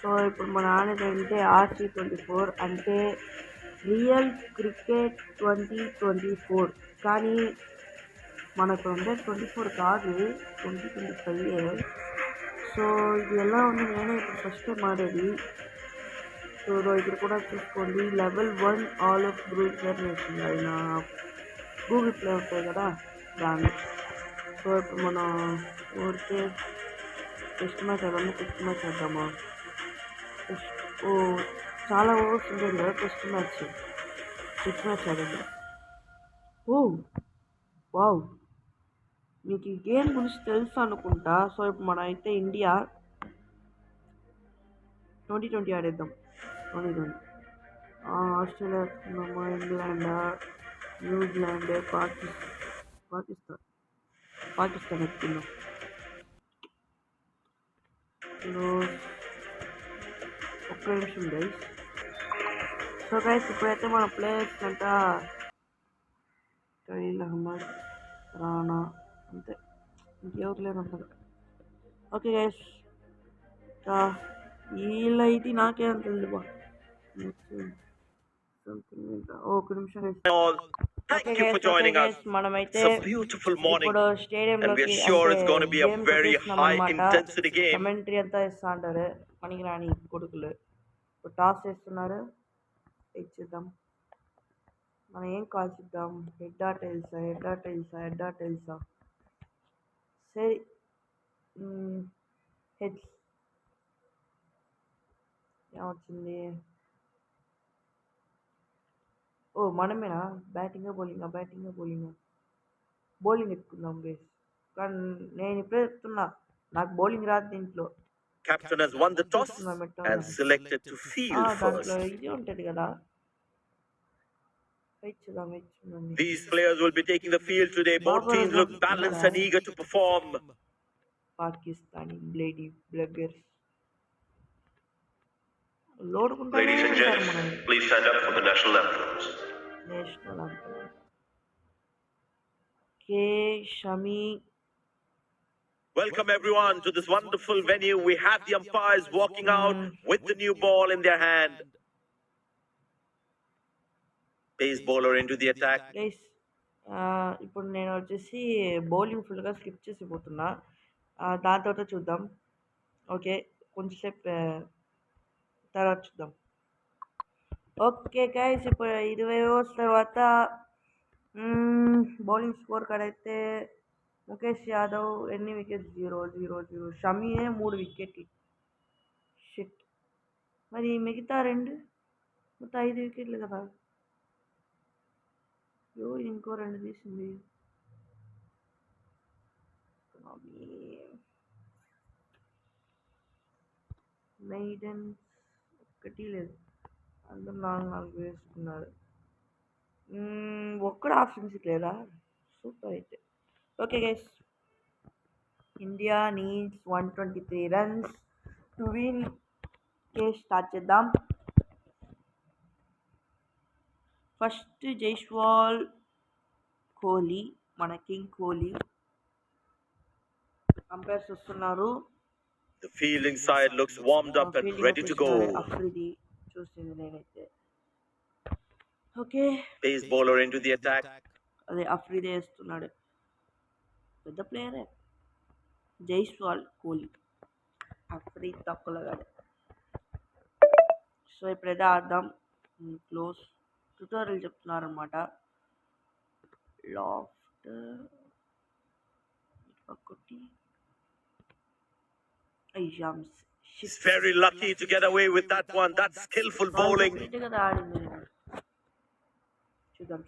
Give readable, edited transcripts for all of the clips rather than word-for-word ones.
So ఇప్పుడు మన ఆడేదంటే RC24 అంటే రియల్ క్రికెట్ 2024. కానీ మనకు 2024 కాదు, 2025. సో ఇది ఎలా ఉంది, నేనే ఇప్పుడు ఫస్ట్ టైం ఆడేది. సో ఇక్కడ కూడా చూసుకోండి, లెవెల్ 1 ఆల్ ఆఫ్ బ్రూజర్ వేసింది. అది నా గూగుల్ ప్లే ఉంటాయి కదా దాన్ని. సో ఇప్పుడు మన ఊరికే టెస్ట్ మ్యాచ్ ఆడదాము. టెస్ట్ మ్యాచ్ ఆడదామా? ఓ చాలా ఓవర్స్ ఉండేది కదా టెస్ట్ మ్యాచ్ ఆడేది. ఓ వావ్, మీకు ఈ గేమ్ గురించి తెలుసు అనుకుంటా. సో ఇప్పుడు మనం అయితే ఇండియా 2020 ఆడేద్దాం. 2020 ఆస్ట్రేలియా ఎత్తుకున్నామా, ఇంగ్లాండ్, న్యూజిలాండ్, పాకిస్తాన్ ఎత్తుకుందాం. ఒక్క నిమిషం గైస్. సో గైస్ ఇప్పుడైతే మన ప్లేయర్స్ అంతా ఖలీల్ అహ్మద్, రాణా, అంతే, ఇంకెవరు లేరు అంతగా. ఓకే గైస్, వీళ్ళైతే నాకేం తెలియదు. ఒక నిమిషం guys. Thank you for joining us. మనమైతే It's a beautiful morning, ఇప్పుడు and we స్టేడియంలోకి are sure it's going to be a game very high intensity game. Commentary అంతా ఇస్తా అంటారు మనకి రాని కొడుకులు. ఇప్పుడు టాస్ వేస్తున్నారు, ఇచ్చేద్దాం. మనం ఏం కాల్స్ ఇద్దాం? హెడ్డా టైల్సా? సరే, హెడ్స్ ఏమొచ్చింది? ఓ మనమేనా? బ్యాటింగా బౌలింగ్ ఎత్తుకుందాం బేస్. కానీ నేను ఇప్పుడే చెప్తున్నా, నాకు బౌలింగ్ రాదు దీంట్లో. Captain has won the toss and selected to field దాంట్లో first. ఇది ఉంటుంది కదా. These players will be taking the field today. Both teams look balanced and eager to perform. Pakistani bloody bloggers. Ladies and gents, please stand up for the national anthems. Okay, Shami. Welcome everyone to this wonderful venue. We have the umpires walking out with the new ball in their hand. Pace bowler into the attack. Guys, ఇప్పుడు నేను వచ్చేసి bowling ఫుల్గా skip చేసిపోతున్నా. దాని తర్వాత చూద్దాం. Okay, కొంచెంసేపు తర్వాత చూద్దాం. ఓకే గైస్, ఇప్పుడు 20 ఓవర్స్ తర్వాత బౌలింగ్ స్కోర్ కాడైతే ముఖేష్ యాదవ్ ఎన్ని వికెట్స్? 0. షమీనే 3 వికెట్లు. షిట్, మరి మిగతా 2 మొత్తం 5 వికెట్లు కదా. ఇంకో 2 తీసింది. మెయిడెన్స్ ఒక్కటి లేదు, అందరూ 4 వేసుకున్నారు. ఒక్కడ ఆప్షన్స్ లేదా? సూపర్ అయితే. Okay guys, India needs 123 runs to win. Start చేద్దాం. ఫస్ట్ జైస్వాల్, కోహ్లీ, మన కింగ్ కోహ్లీ. అంపైర్స్ వస్తున్నారు. The fielding side looks warmed up and ready to go. Afridi చూసింది నేనైతే. Okay, Pace bowler into the attack. అదే అఫ్రిది వేస్తున్నాడు, పెద్ద ప్లేయరే. జైస్వాల్, కోహ్లీ, అఫ్రిది తక్కువగాడు. సో ఇప్పుడైతే ఆడదాం. క్లోజ్ ట్యూటోరియల్ చెప్తున్నారు అనమాట. లాఫ్ట్ ఒకటి. He's very lucky to get away with that one. That's skillful bowling. చూద్దాం.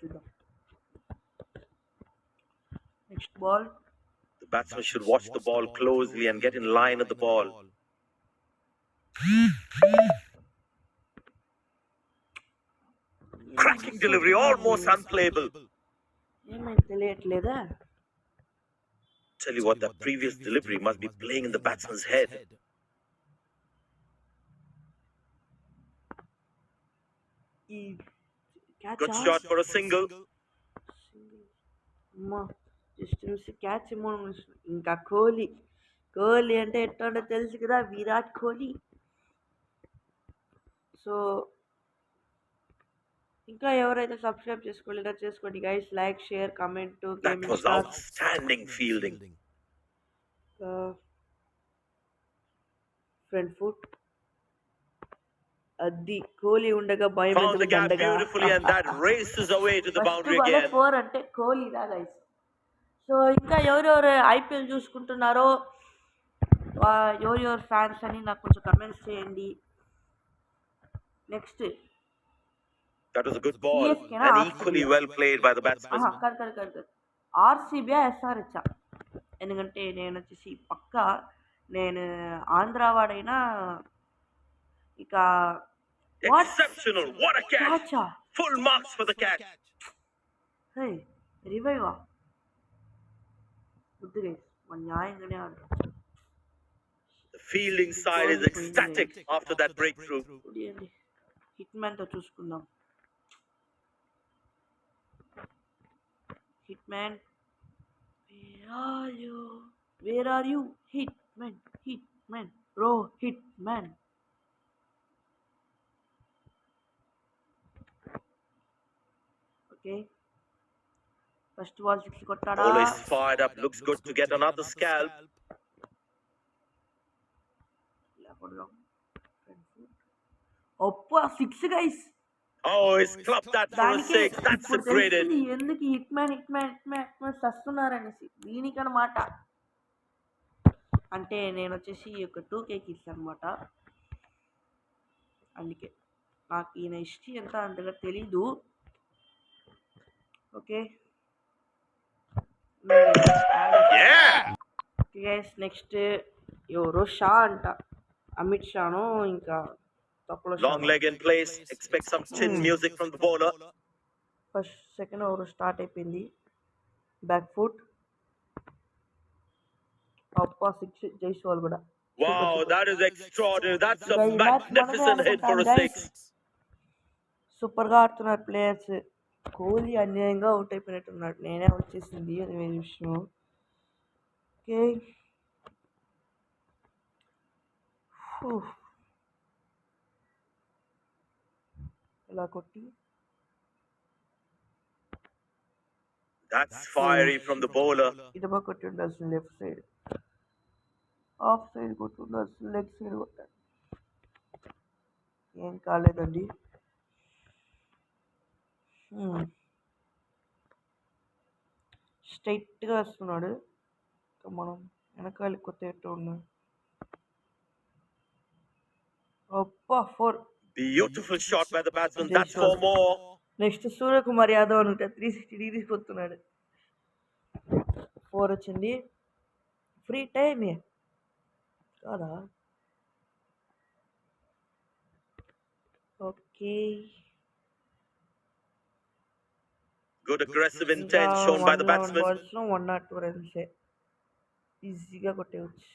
Next ball. The batsman should watch the ball closely and get in line at the ball. Cracking delivery, almost unplayable. ఏమైంది తెలియట్లేదా? Tell you what, that previous delivery must be playing in the batsman's head. Good shot for a single. Just catch ఇంకా కోహ్లీ అంటే ఎట్లా తెలుసు కదా, Virat Kohli. So ఇంకా ఎవరైతే subscribe చేసుకోలేదో చేసుకోండి guys. Like, share, comment, That gaming was stars. outstanding fielding. Front foot అది కోహ్లీ ఉండగా భయం Found the ఎందుకు gap దండగా. beautifully, and that races away to the first boundary బాలే again. 4 అంటే కోహ్లీ రా గైస్. సో ఇంకా ఎవరెవరు ఐపీఎల్ చూసుకుంటున్నారో ఎవరెవరు ఫ్యాన్స్ అని నాకు కొంచెం కమెంట్స్ చేయండి. Next That was a good ball CSK na and RCB? equally well played by the batsman. కాదు ఆర్సీబీ ఎస్ఆర్హెచ్. ఎందుకంటే నేను వచ్చేసి పక్కా నేను ఆంధ్ర వాడైనా ఇక Exceptional! What a catch! క్యాచా Full marks for the catch. హే రివైవా బుద్ధి గైస్ మన న్యాయంగానే ఆడు. The fielding side is ecstatic after that breakthrough. Hit మ్యాన్తో చూసుకుందాం. Hit man where are you hit man bro hit man. Okay first ball 6 కొట్టాడా. Always fired up. Looks good to get another scalp. ఒప్పా 6 గైస్. Oh, he's clubbed that for a దానికి 6. That's a ఇప్పుడు great తెలిసింది hit. ఎందుకు hit man వస్తున్నారనేసి. దీనికనమాట అంటే నేను వచ్చేసి ఒక 2K కిడ్స్ అనమాట. అందుకే నాకు ఈయన హిస్టరీ ఎంత అంతగా తెలీదు. Okay Yeah! గైస్ నెక్స్ట్ ఎవరో షా అంట, అమిత్ షాను ఇంకా తప్పులో Long leg in place. Expect some chin music from the bowler. First second over start అయిపోయింది. బ్యాక్ ఫుట్ అప్పా 6 జైస్వాల్ కూడా. Wow, that is extraordinary. That's a Guys, magnificent hit for a guys. 6. సూపర్గా ఆడుతున్నారు players. Kohli అన్యాయంగా out అయిపోయినట్టున్నాడు. నేనే వచ్చేసింది అది వేరే విషయం. ఓకే ఇలా కొట్టి That's fiery from the bowler. ఇటుపక్క కొట్టి ఉండాల్సిన లెఫ్ట్ సైడ్, ఆఫ్ సైడ్ కొట్టి ఉండాల్సిన లెగ్ సైడ్ కొట్టాడు. ఏం కాలేదండి. స్ట్రైట్గా వస్తున్నాడు. మనం వెనకాల కొత్త ఎట్టు ఉన్నాడు. అప్పా 4. Beautiful shot by the batsman. That's 4 more. Next Suryakumar Yadav అనుకుంటా 360 degrees కొడుతున్నాడు. 4 వచ్చింది. ఫ్రీ టైమ్ కాదా. Okay Good aggressive intent shown by the batsman. 102 runs ఈజీగా కొట్టేయచ్చు.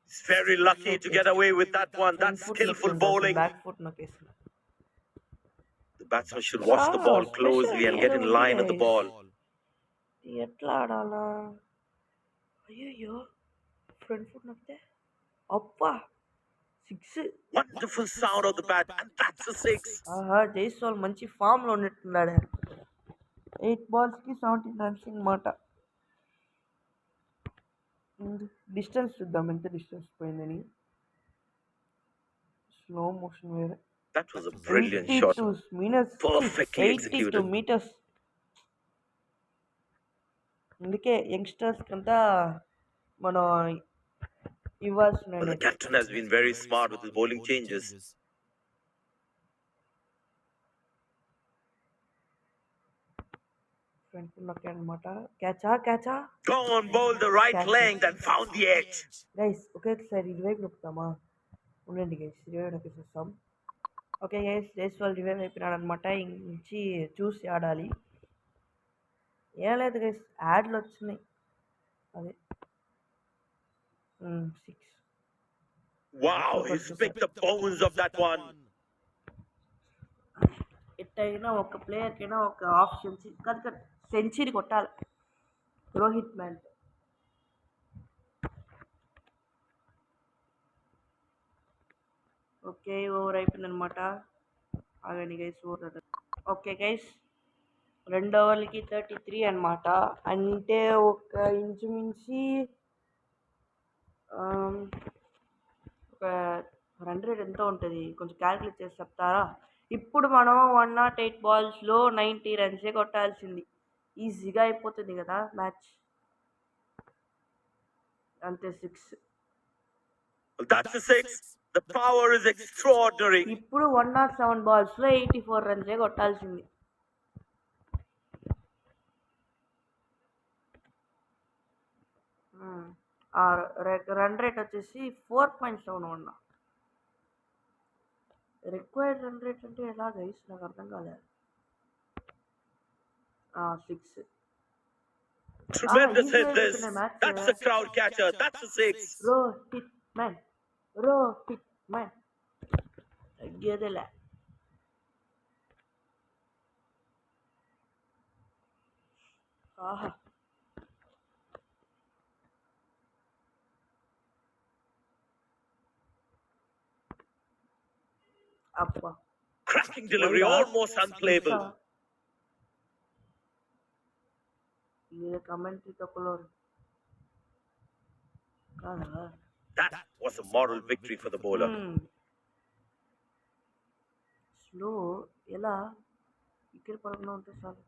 He's very lucky to get away with that one. That's skillful bowling. Back foot నొక్కేసిన. The batsman should watch the ball closely and get in line of the ball. ఎట్లా ఆడాలా. అయ్యో front foot నొక్కితే అప్పా 6. Wonderful sound of the bat, and that's a 6. Jaiswal మంచి form లో ఉన్నట్టున్నాడు. 8 balls-కి 17 runs అన్నమాట. Distance చూద్దాం ఎంత డిస్టెన్స్ పోయిందని. స్లో మోషన్ వేరే. That was a brilliant shot. 82 meters. Perfectly 82 executed. meters. అందుకే యంగ్స్టర్స్ కంతా మనం ఇవ్వాల్సిన. Well, the captain has been very smart with his bowling changes. Front నొక్కాడు అనమాట. క్యాచా Go on, bowl the right length and found the edge. Guys ఒకేసారి ఇటువైపు నొక్కుతామా. ఉండండి గైస్ ఇటువైపు నొక్కేసేస్తాం. ఓకే గైస్ జైస్వాల్ రివైవ్ అయిపోయినాడు అనమాట. ఇంచి చూసి ఆడాలి. ఏం లేదు గైస్ యాడ్లు వచ్చినాయి. అదే 6. Wow, he's picked the bones of that one. ఎట్టయినా ఒక ప్లేయర్కైనా ఒక హాఫ్ సెంచరీ కాదు సెంచరీ కొట్టాలి రోహిత్ మ్యాన్. ఓకే, ఓవర్ అయిపోయిందనమాట. ఆగండి గైస్, ఓవర్. ఓకే గైస్, 2 ఓవర్లకి 33 అనమాట. అంటే ఒక ఇంచుమించి ఒక రన్ రేట్ ఎంత ఉంటుంది కొంచెం క్యాలిక్యులేట్ చేసి చెప్తారా? ఇప్పుడు మనం 108 బాల్స్లో 90 రన్సే కొట్టాల్సింది. ఈజీగా అయిపోతుంది కదా మ్యాచ్. అంతే, 6. That's a six. The power is extraordinary. ఇప్పుడు 107 బాల్స్లో 84 రన్సే కొట్టాల్సింది. రన్ రేట్ వచ్చేసి 4.71. రిక్వైర్డ్ రన్ రేట్ అంటే ఎలా గైస్, నాకు అర్థం కాలేదు. 6. Tremendous easy hit this. అయిపోతుంది match. That's a crowd catcher. That's a six. Rohit man తగ్గేదేలే. ఆహా, అబ్బా, Cracking delivery, almost unplayable. ఇది కమెంటరీ తప్పులో కాదా? That was a moral victory for the bowler. Slow ఎలా ఇక్కడ పడకుండా ఉంటే చాలు.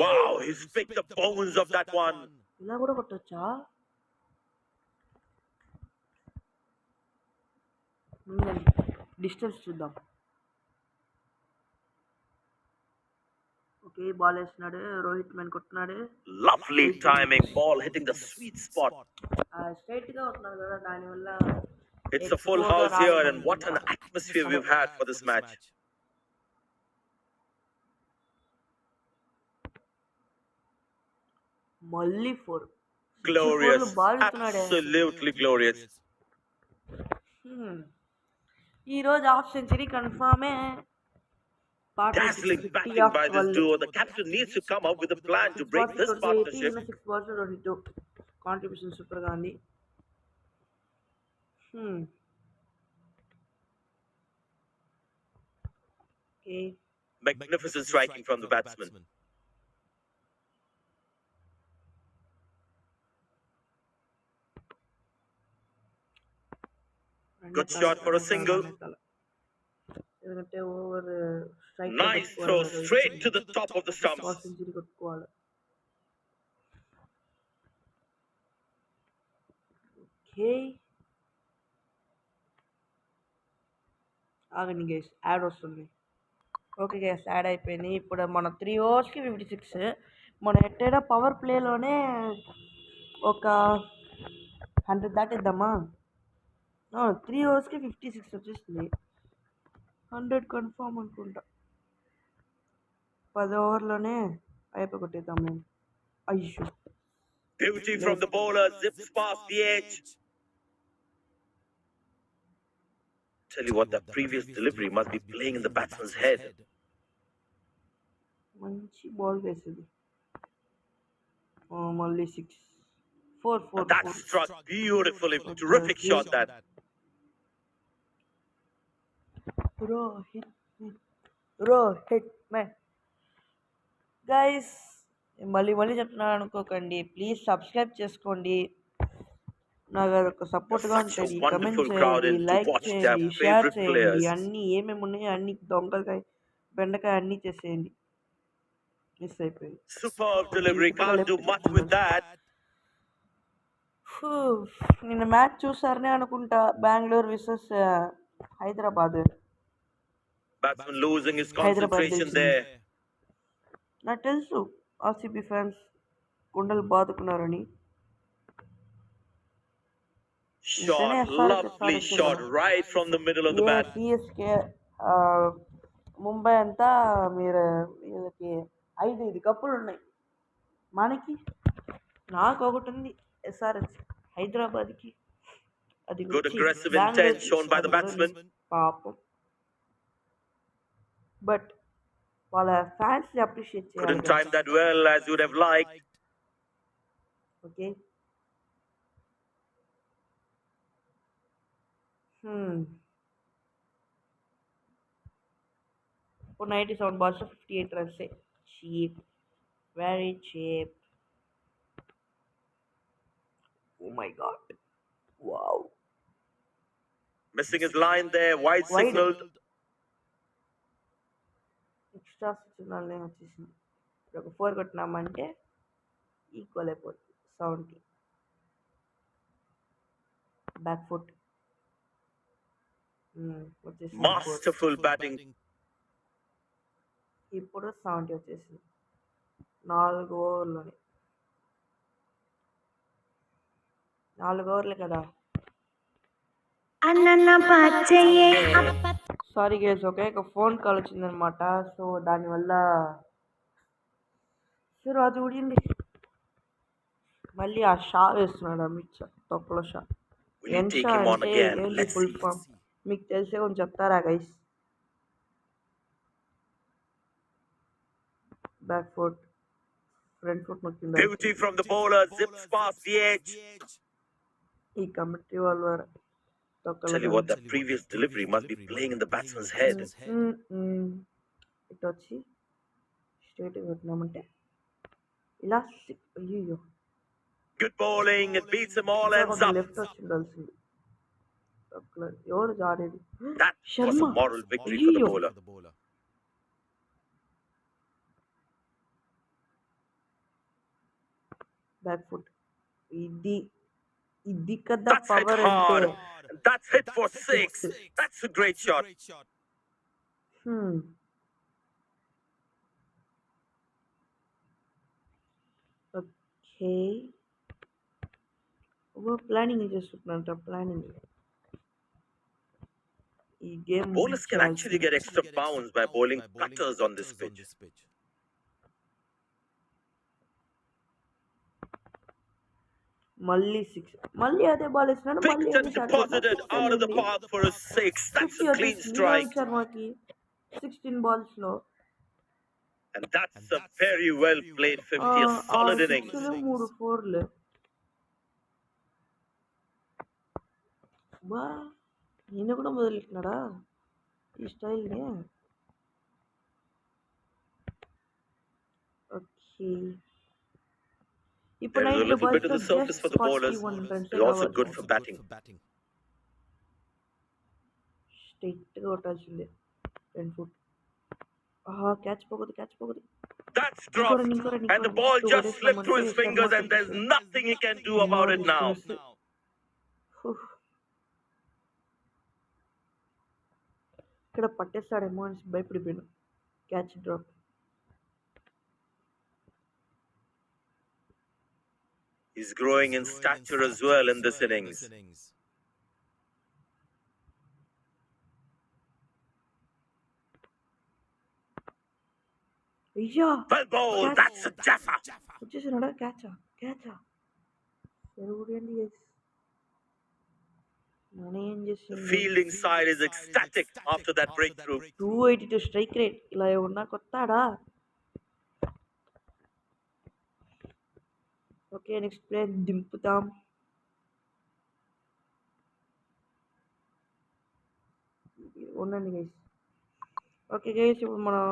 Wow, he's picked the bones of that one. ఇలా కూడా కొట్టొచ్చా? డిస్టెన్స్ చూద్దాం. ఓకే, బాల్ వేస్తున్నాడు, రోహిత్ మ్యాన్ కొట్టున్నాడు. Lovely timing, ball hitting the sweet spot. Straight గా ఉంటున్నారు కదా, దానివల్ల It's a full house here, and what an atmosphere we've had for this match. మళ్ళీ 4. Glorious, absolutely glorious. ఈరోజు హాఫ్ సెంచరీ కన్ఫర్మే. Dazzling batting by this duo. The captain needs to come up with a plan to break this partnership. 6 balls 22 contribution super గా ఉంది. Okay. Magnificent striking from the batsman. Good shot for a single. Nice throw straight to the top of the stumps. Okay. ఆగండి guys, add వస్తుంది. Okay guys, add అయిపోయింది. ఇప్పుడు మన 3 ఓవర్స్కి 56. మనం ఎట్టైనా power ప్లేలోనే ఒక 100 దాటిద్దామా? 3 ఓవర్స్కి 56 వచ్చేస్తుంది. 100 కన్ఫామ్ అనుకుంటా. 10 ఓవర్లోనే అయిపోయి కొట్టేద్దాం మేము. అయ్యో, Beauty from the bowler, zips past the edge. Tell you what, that previous delivery must be playing in the batsman's head. మంచి బాల్ వేసేది. మళ్ళీ 6. 4. That struck beautifully. Terrific shot that. Rohit man. Guys, మళ్ళీ చెప్తున్నాను అనుకోకండి, ప్లీజ్ సబ్స్క్రైబ్ చేసుకోండి. నాకు అదొక సపోర్ట్గా ఉంటుంది. కమెంట్ చేయండి, లైక్ చేయండి, షేర్ చేయండి. అన్నీ ఏమేమి ఉన్నాయో అన్ని దొంగలకాయ బెండకాయ అన్నీ చేసేయండి. మిస్ అయిపోయింది. Superb delivery. Can't do much with that. నిన్న మ్యాచ్ చూసారనే అనుకుంటా, Bengaluru versus Hyderabad. Batsman losing his concentration there. నాకు తెలుసు ఆర్సీబీ ఫ్యాన్స్ గుండెలు బాదుకున్నారని. Shot, lovely shot right from the middle of the bat. CSK Mumbai అంతా మీరు వీళ్ళకి 5 కప్పులు ఉన్నాయి. మనకి నాకు ఒకటి ఉంది, ఎస్ఆర్హెచ్. హైదరాబాద్కి అది Good aggressive intent shown by the batsman. పాపం. బట్ వాళ్ళ ఫ్యాన్స్ అప్రిషియేట్ చేయాలి. Couldn't time that well as you would have liked. Okay, ఇప్పుడు 97 balls 58 runs. Cheap. Very cheap. Oh my god. Wow. Missing his line there, wide Wide. signaled. Extra signal వచ్చేసింది. ఇప్పుడు ఒక 4 కొట్టినామంటే equal అయిపోతుంది 70. Back foot వచ్చేసింది 4. Masterful batting. ఇప్పుడు 70 వచ్చేసింది 4 ఓవర్లోనే. 4 ఓవర్లే కదా. సారీ గేస్, ఓకే, ఒక ఫోన్ కాల్ వచ్చిందనమాట. సో దానివల్ల సరే అది ఉడింది. మళ్ళీ ఆ షా వేస్తున్నాడు అమిత్ షా, తొక్కలో షా. Will you ఏం take షా him on అంటే again? ఏంటి Let's ఫుల్ see. ఫామ్ మీకు తెలిసే కొంచెం చెప్తారా guys? Back foot, front foot నొక్కింది. Beauty from the bowler, zips past the edge. ఈ కమిటీ వాళ్ళు Tell you what, that previous delivery must be playing in the batsman's head. ఇటు వచ్చి straight పెట్టినామంటే ఇలా అయ్యో Good bowling, it beats them all ends up. Left వచ్చి ఉండాల్సింది. ఎవరు జారేది? That was Sharma. a moral victory for the అయ్యో. bowler. Back foot. ఇది కదా That's hit పవర్ hard. అంటే. And that's hit for 6. That's a great shot. Okay, planning చేస్తున్నంట. Planning ఈ game Bowlers can actually get extra bounds by bowling cutters on this pitch. మళ్ళీ 6, మళ్ళీ అదే ball వేసినాడు. మళ్ళీ Picked and deposited out of the park for a 6. That's a clean strike. శర్మకి 16 balls లో. And that's a very well played 50, a solid innings. 3 4లు. బా ఈయన కూడా మొదలెట్టినాడా ఈ స్టైల్ని? ఓకే, ఇప్పుడు There is a 90 little bit of the balls surface for the bowlers. 41 runs It's also good for batting. Straight గా కొట్టాల్సిందే. 10 foot. Catch పోగదు, catch పోగదు. That's dropped. And the ball just slipped through his fingers, and there's nothing he can do about it now. ఇక్కడ పట్టేస్తాడేమో అని భయపడిపోయాను. Catch drop. He's growing in stature as well in this innings. అయ్యా, Well bowled. That's a jaffa. వచ్చేసినాడా? క్యాచా క్యాచా సరుగుడేంటి guys? నేనేం The చేసింది? fielding side is ecstatic after that breakthrough. 282 strike rate. ఇలా ఏమన్నా కొత్తాడా? ఓకే, నెక్స్ట్ ప్లే దింపుతాం. ఉండండి గైస్. ఓకే గైస్, ఇప్పుడు మనం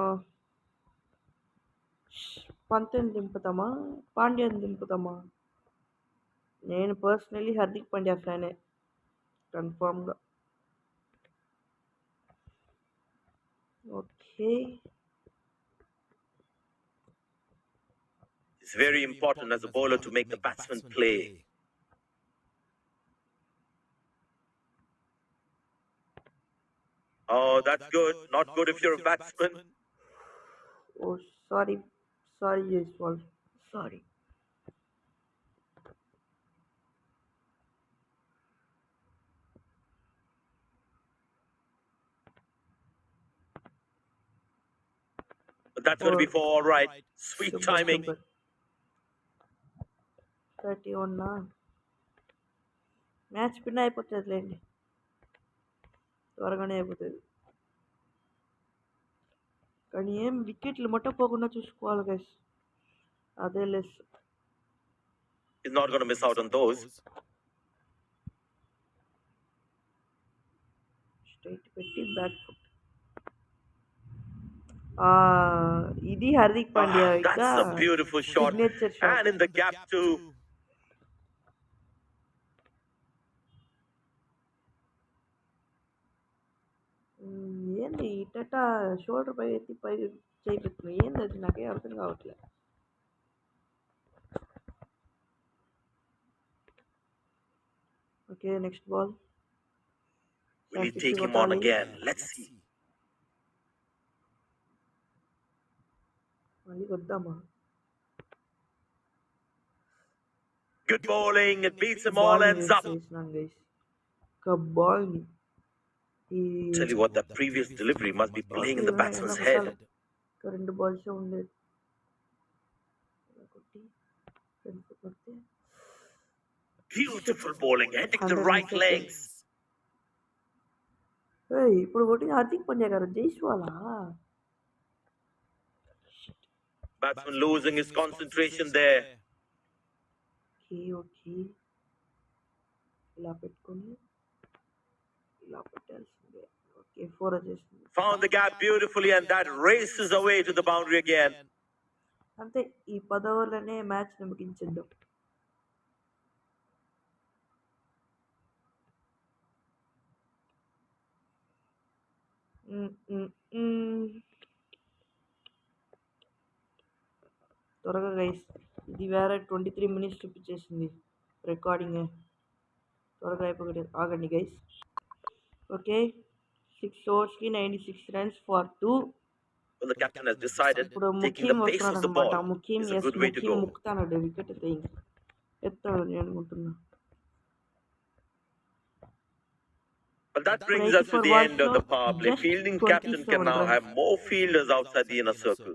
పంతని దింపుతామా, పాండ్యాని దింపుతామా? నేను పర్సనలీ హార్దిక్ పాండ్యా ఫ్యానే కన్ఫామ్గా. Okay, It's very important as a bowler to make the batsman play. Oh, that's good. Not good if you're a batsman. Oh sorry sorry Jaiswal, sorry. But that's going to be for all right. Sweet timing. 31 match pin అయిపోతుంది లేండి, త్వరగానే అయిపోతుంది. కానీ ఏం వికెట్లు ముట్టపోకుండా చూసుకోవాలి guys, అదే less. He's not going to miss out on those. Straight పెట్టి బ్యాక్ ఫుట్. ఇది హార్దిక్ పాండ్యా యొక్క That's a beautiful shot. Signature shot. And in the gap too. ఏంది ఇట్ట షోల్డర్ పై ఎత్తి పై చేయిస్తున్నాయి, ఏంది అది నాకేం అర్థం కావట్లేదు. Okay, next ball. Will he take him on again? Let's see. మళ్ళీ కొద్దామా? Good bowling. It beats them all, ends up. Ball ని Tell you what, that previous delivery must be playing in the batsman's head. రెండు balls ఉండేది. Beautiful bowling, hitting the right legs. ఇప్పుడు కొట్టింది హార్దిక్ పాండ్యా గారు, జైస్వాలా. Batsman losing his concentration there. Okay, ఇలా పెట్టుకొని ఇలా పెట్టాల్సిందే. ఓకే, 4 వచ్చేసింది. Found the gap beautifully, and that races away to the boundary again. అంతే, ఈ 10 ఓవర్లనే మ్యాచ్ ముగించేద్దాం. త్వరగా గైస్, ఇది వేరే 23 minutes చూపించేసింది రికార్డింగ్. త్వరగా అయిపోయి ఆగండి గైస్. ఓకే, 6 overs కి 96 runs for 2. Well, the captain has decided ఇప్పుడు taking the ముఖ్యం pace of the వస్తున్నాడు అనమాట. ball ముఖ్యం is a good way to go. ముక్తాడు, వికెట్ ఎత్తాడు నేను అనుకుంటున్నా. But that brings us to the end of the power play. Fielding captain can now have more fielders outside the inner circle.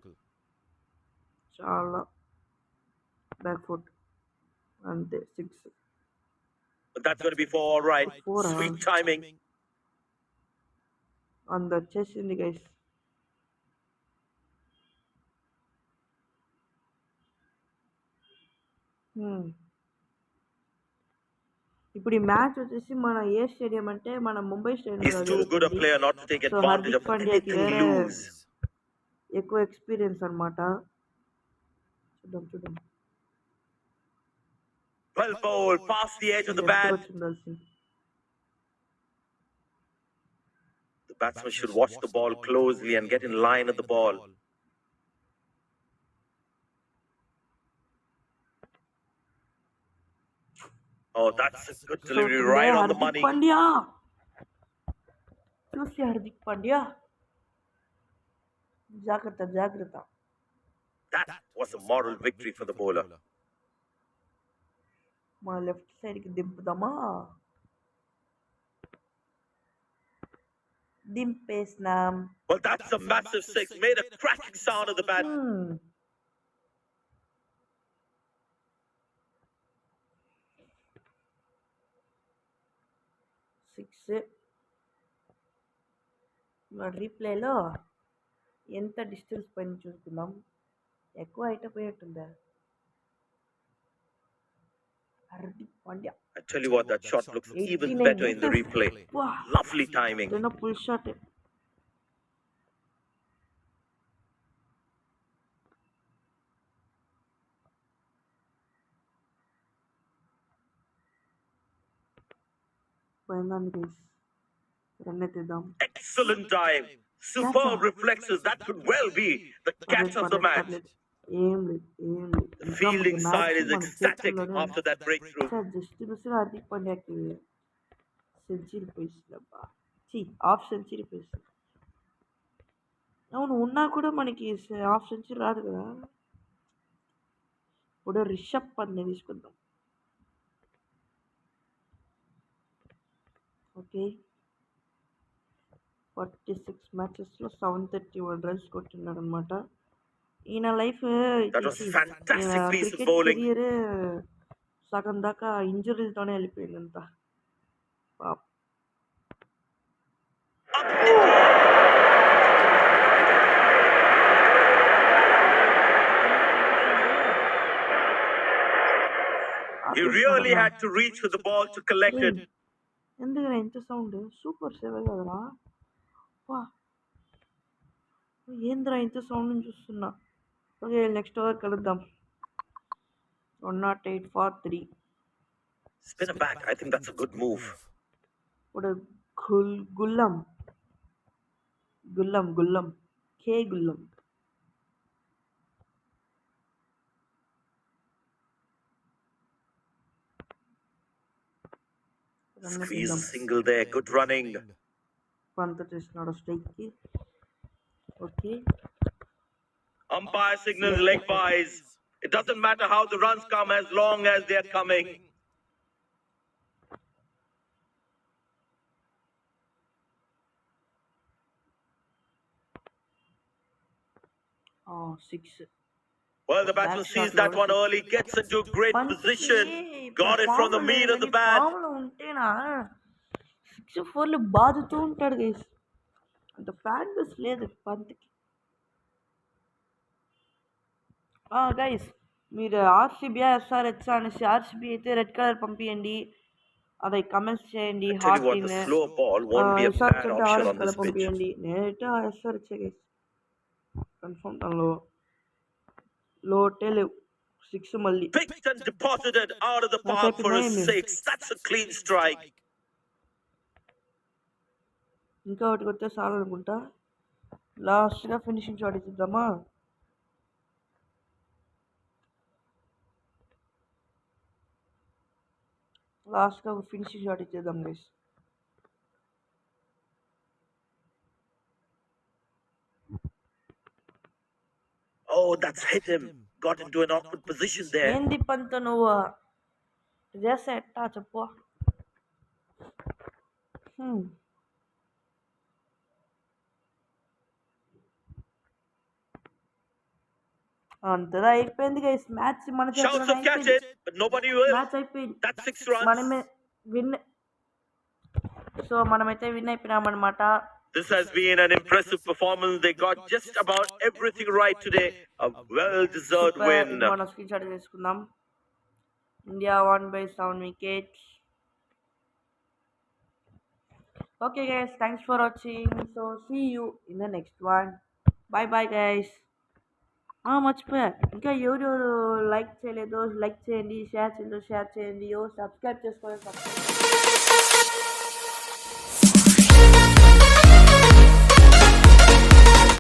చాలా back foot అంతే, 6. But that's going to be 4 all right. Sweet timing. వచ్చేసింది guys. ఇప్పుడు ఈ match వచ్చేసి మన ఏ stadium అంటే మన Mumbai He's too good a player not to take so advantage Hardik of పాండ్యాకి anything వేరే loose. ఎక్కువ ఎక్స్పీరియన్స్ అన్నమాట. చూద్దాం. Well bowled, past the edge of the bat. The batsman should watch the ball closely and get in line at the ball. Oh, that's a good delivery right on the money. Pandya చూసి హార్దిక్ పాండ్యా, జాగ్రత్త. That was a moral victory for the bowler. మన left side కి దింపుదామా? దింపేసినాం. Well, that's a massive 6. Made a cracking sound of the bat. 6. రీప్లేలో ఎంత distance పైన చూసుకుందాం. ఎక్కువ అయిపోయినట్టుందా Hardik Pandya? I tell you what, that shot looks even better in the replay. Lovely timing. Full shot. పోయిందాన్ని run ఎత్తిద్దాం. Excellent dive. Superb reflexes. That could well be the catch of the match. ఏం లేదు. The fielding side is ecstatic after that breakthrough. Just miss Hardik పాండ్యాకి century పోయిస్తుందబ్బా. Half century పోయిస్తుంది. అవును, ఉన్నా కూడా మనకి హాఫ్ సెంచరీ రాదు కదా. ఇప్పుడు రిషబ్ పంత్ని తీసుకుందాం. ఓకే, 46 మ్యాచెస్లో 731 runs కొట్టున్నాడు అనమాట. ఈయన లైఫ్ క్రికెట్ కెరియర్ సగం దాకా ఇంజురీలతోనే వెళ్ళిపోయిందంతా. పాప He really had to reach for the ball to collect it. ఎందుకురా ఇంత సౌండ్? సూపర్ సేవే కదరా. వా ఏందిరా ఇంత సౌండ్ అని చూస్తున్నా. ఓకే, నెక్స్ట్ ఓవర్ కలుద్దాం. 108 for 3. Spin him back. I think that's a good move. ఇప్పుడు గుల్లం కే గుల్లం. Squeeze a single there. Good running. పంత చేస్తున్నాడు స్ట్రైక్కి. Okay, Umpire signals leg byes. It doesn't matter how the runs come as long as they are coming. Six. Well, the batsman sees that one early, gets into a great position, got it from the meat of the bat. ఉంటేనా 6-4 బాదుతూ ఉంటాడు guys. అంత fan bus లేదు పంత్కి. Guys, మీరు RCB SRH అనేసి, RCB అయితే red colour పంపించండి, అది comments చేయండి. I tell you what, the slow ball won't be a bad option on orange this colour pitch. పంపించండి. నేనైతే ఎస్ఆర్హెచ్ గైస్ కన్ఫర్మ్. దానిలో లోటే లేవు. 6 మళ్ళీ Picked and deposited out of the park for a 6. That's a clean strike. ఇంకా ఒకటి కొడితే చాలు అనుకుంటా. లాస్ట్గా ఫినిషింగ్ షాట్ ఇద్దామా? లాస్ట్గా ఒక ఫినిషింగ్ షాట్ ఇచ్చేద్దాం guys. Oh, that's hit him. Got into an awkward position there. ఏంది పంత నువ్వు చేస్తా ఎట్టా చెప్పు. అంతదా అయిపోయింది గైస్. మ్యాచ్ మన Shouts of catch it, but nobody will. Match అయిపోయింది. That's 6 runs. మనమే విన్. సో మనమైతే win అయిపోయినామన్నమాట. This has been an impressive performance. They got just about everything right today. A well-deserved win. మనం screen shot తీసుకుందాం. India won by 7 wickets. Okay guys, thanks for watching. So see you in the next one. Bye bye guys. మర్చిపోయా, ఇంకా ఎవరెవరు like చేయలేదో like చేయండి, share చేయండి, subscribe చేసుకోండి.